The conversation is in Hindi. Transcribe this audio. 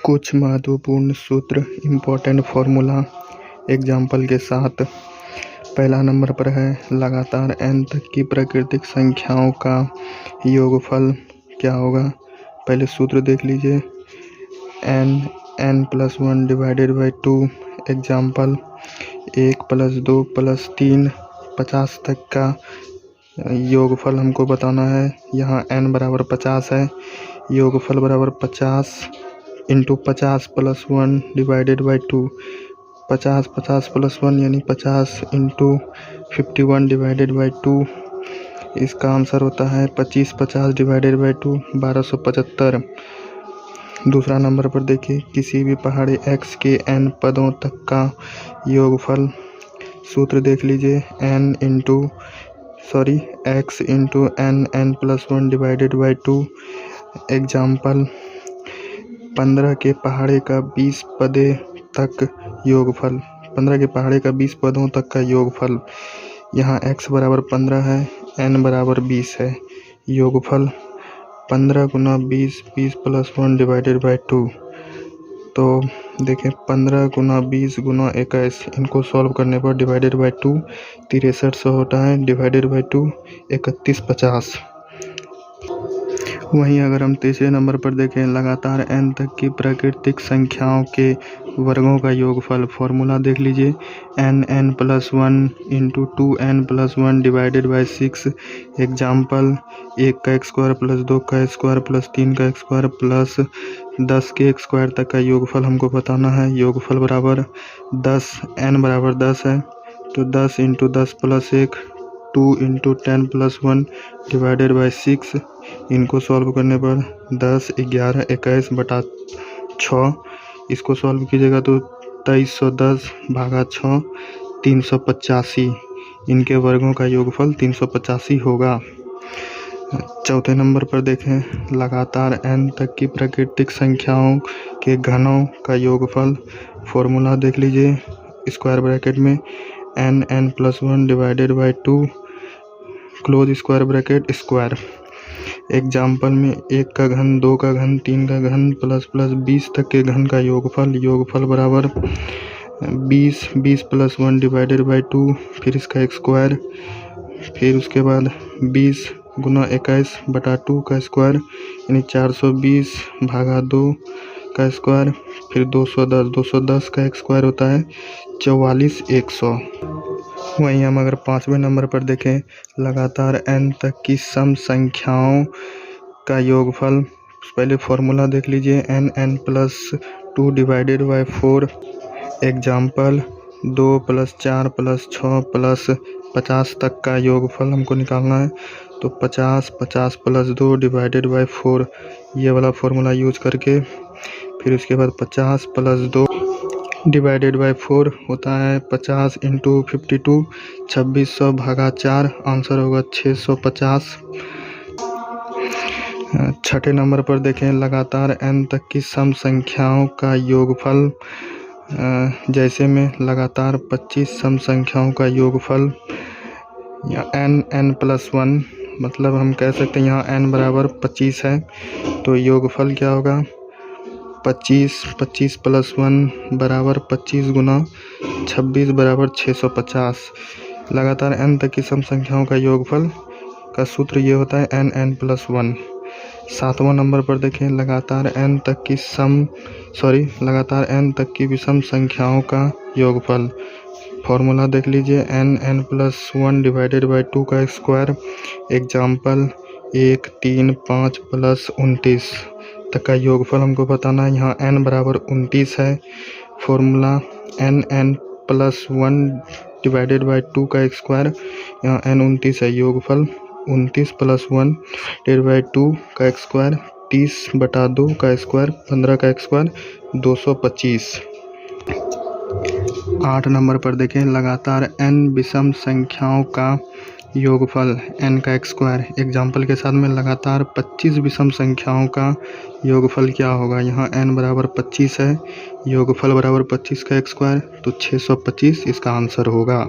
कुछ महत्वपूर्ण सूत्र इम्पोर्टेंट फार्मूला एग्जाम्पल के साथ। पहला नंबर पर है लगातार n तक की प्राकृतिक संख्याओं का योगफल क्या होगा। पहले सूत्र देख लीजिए। n+1 divided by 2। एग्जाम्पल 1 + 2 + 3 50 तक का योगफल हमको बताना है। यहाँ n बराबर 50 है। योगफल बराबर 50 × 50 + 1 डिवाइडेड बाई 2। 50 + 1 यानी 50 × 51 डिवाइडेड बाई 2। इसका आंसर होता है 25 50 डिवाइडेड बाई 2 1275। दूसरा नंबर पर देखिए, किसी भी पहाड़ी x के n पदों तक का योगफल। सूत्र देख लीजिए। x × n+1 divided by 2। Example 15 के पहाड़े का 20 पदे तक योगफल। 15 के पहाड़े का 20 पदों तक का योगफल। यहाँ x बराबर 15 है, n बराबर 20 है। योगफल 15 × 20 20 + 1 डिवाइडेड बाई 2। तो देखें 15 × 20 × 21, इनको सॉल्व करने पर डिवाइडेड बाई 2 6300 होता है। Divided by 2 3150। वहीं अगर हम तीसरे नंबर पर देखें, लगातार n तक की प्राकृतिक संख्याओं के वर्गों का योगफल। फॉर्मूला देख लीजिए। n+1 × 2n+1 divided by 6। Example 1 का स्क्वायर + 2 का स्क्वायर + 3 का स्क्वायर + 10 के स्क्वायर तक का योगफल हमको बताना है। योगफल बराबर 10, n बराबर 10 है, तो 10 × 10 + 1 2 × 10 + 1 डिवाइडेड बाई 6। इनको सॉल्व करने पर 10 11 21 बटा 6। इसको सॉल्व कीजिएगा तो 2310 भागा 6 385। इनके वर्गों का योगफल 385 होगा। चौथे नंबर पर देखें, लगातार n तक की प्राकृतिक संख्याओं के घनों का योगफल। फॉर्मूला देख लीजिए। स्क्वायर ब्रैकेट में n+1 divided by 2 close square bracket square. Example में 1 का घन 2 का घन 3 का घन प्लस 20 तक के घन का योगफल। योगफल बराबर 20 20 + 1 डिवाइडेड बाई 2, फिर इसका स्क्वायर, फिर उसके बाद 20 × 21 बटा 2 का स्क्वायर यानी 420 भागा 2 का स्क्वायर, फिर 210 का स्क्वायर होता है 44100। वहीं हम अगर पाँचवें नंबर पर देखें, लगातार n तक की सम संख्याओं का योगफल। पहले फॉर्मूला देख लीजिए। n+2 divided by 4। एग्जाम्पल 2 + 4 + 6 + 50 तक का योगफल हमको निकालना है। तो 50 50 + 2 डिवाइडेड बाई 4, ये वाला फॉर्मूला यूज करके, फिर उसके बाद 50 + 2 डिवाइडेड बाई 4 होता है 50 × 52 2600 भागा 4। आंसर होगा 650। छठे नंबर पर देखें, लगातार n तक की सम संख्याओं का योगफल। जैसे में लगातार 25 सम संख्याओं का योगफल या n+1, मतलब हम कह सकते हैं यहाँ n बराबर 25 है, तो योगफल क्या होगा 25 25 + 1 बराबर 25 × 26 बराबर 650। लगातार n तक की सम संख्याओं का योगफल का सूत्र ये होता है n+1। सातवां नंबर पर देखें, लगातार n तक की विषम संख्याओं का योगफल। फॉर्मूला देख लीजिए। n+1 डिवाइडेड बाई 2 का स्क्वायर। एग्जाम्पल 1 3 5 + 29 तक का योगफल हमको बताना है। यहाँ n बराबर 29 है। फॉर्मूला n+1 डिवाइडेड बाई 2 का स्क्वायर। यहाँ n 29 है। योगफल 29 + 1 डिवाइडेड बाई 2 का स्क्वायर 30 बटा 2 का स्क्वायर 15 का स्क्वायर 225। 8 नंबर पर देखें, लगातार n विषम संख्याओं का योगफल n का स्क्वायर। एग्जाम्पल के साथ में लगातार 25 विषम संख्याओं का योगफल क्या होगा। यहाँ n बराबर 25 है। योगफल बराबर 25 का स्क्वायर, तो 625 इसका आंसर होगा।